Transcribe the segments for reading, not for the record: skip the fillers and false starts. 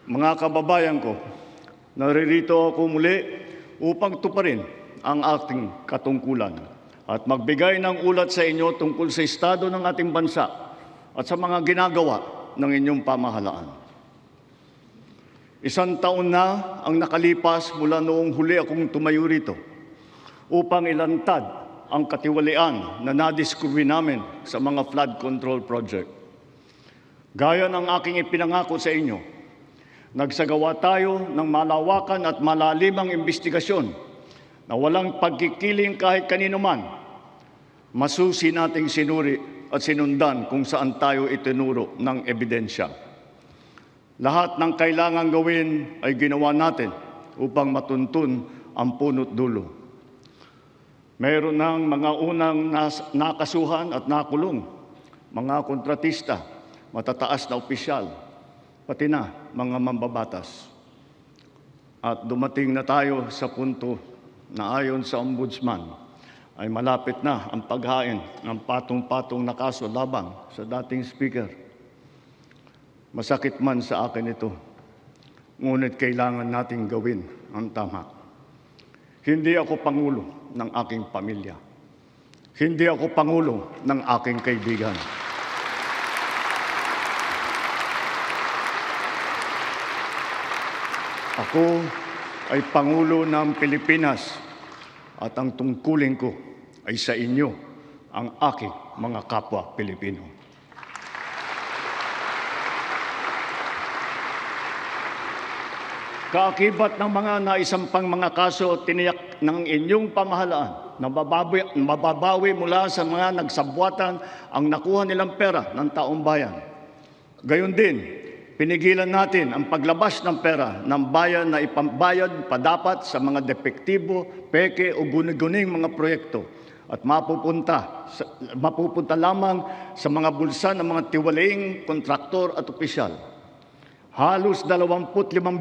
Mga kababayan ko, naririto ako muli upang tuparin ang ating katungkulan at magbigay ng ulat sa inyo tungkol sa estado ng ating bansa at sa mga ginagawa ng inyong pamahalaan. 1 taon na ang nakalipas mula noong huli akong tumayo rito upang ilantad ang katiwalian na nadiskubre namin sa mga flood control project. Gaya ng aking ipinangako sa inyo, nagsagawa tayo ng malawakan at malalimang imbestigasyon na walang pagkikiling kahit kanino man. Masusi nating sinuri at sinundan kung saan tayo itinuro ng ebidensya. Lahat ng kailangang gawin ay ginawa natin upang matuntun ang punot dulo. Mayroon ng mga unang nakasuhan at nakulong, mga kontratista, matataas na opisyal, pati na mga mambabatas. At dumating na tayo sa punto na ayon sa Ombudsman ay malapit na ang paghain ng patong-patong na kaso laban sa dating Speaker. Masakit man sa akin ito, ngunit kailangan nating gawin ang tama. Hindi ako pangulo ng aking pamilya. Hindi ako pangulo ng aking kaibigan. Ako ay Pangulo ng Pilipinas at ang tungkulin ko ay sa inyo, ang aking mga kapwa Pilipino. Kaakibat ng mga naisampang mga kaso tiniyak ng inyong pamahalaan na mababawi mula sa mga nagsabwatan ang nakuha nilang pera ng taong bayan. Gayon din, pinigilan natin ang paglabas ng pera ng bayan na ipambayad pa dapat sa mga depektibo, peke o guni-guning mga proyekto at mapupunta lamang sa mga bulsa ng mga tiwalaing kontraktor at opisyal. Halos 25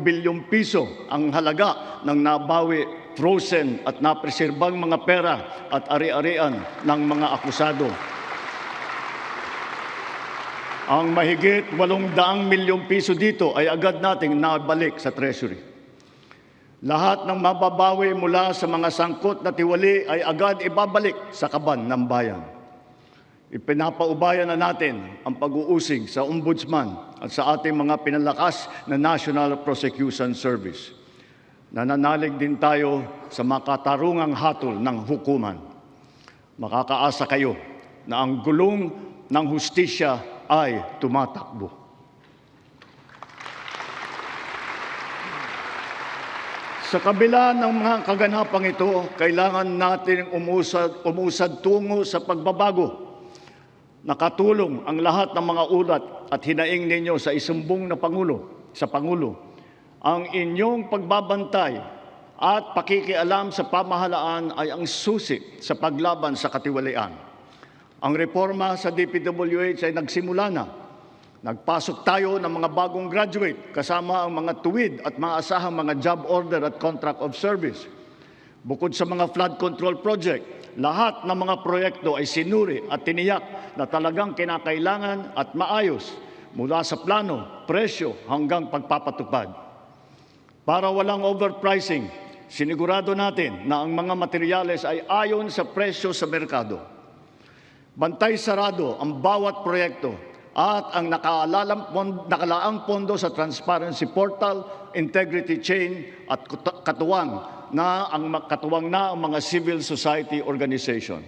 bilyong piso ang halaga ng nabawi, frozen at napreserbang mga pera at ari-arian ng mga akusado. Ang mahigit 800 milyong piso dito ay agad nating nabalik sa Treasury. Lahat ng mababawi mula sa mga sangkot na tiwali ay agad ibabalik sa kaban ng bayan. Ipinapaubayan na natin ang pag-uusig sa Ombudsman at sa ating mga pinalakas na National Prosecution Service. Nananalig din tayo sa makatarungang hatol ng hukuman. Makakaasa kayo na ang gulong ng hustisya ay tumatakbo. Sa kabila ng mga kaganapang ito, kailangan natin umusad tungo sa pagbabago. Nakatulong ang lahat ng mga ulat at hinaing ninyo sa isumbong na Pangulo, ang inyong pagbabantay at pakikialam sa pamahalaan ay ang susi sa paglaban sa katiwalian. Ang reforma sa DPWH ay nagsimula na. Nagpasok tayo ng mga bagong graduate kasama ang mga tuwid at maasahang mga job order at contract of service. Bukod sa mga flood control project, lahat ng mga proyekto ay sinuri at tiniyak na talagang kinakailangan at maayos mula sa plano, presyo hanggang pagpapatupad. Para walang overpricing, sinigurado natin na ang mga materyales ay ayon sa presyo sa merkado. Bantay sarado ang bawat proyekto at ang nakalaang pondo sa Transparency Portal, Integrity Chain at katuwang na ang mga civil society organization.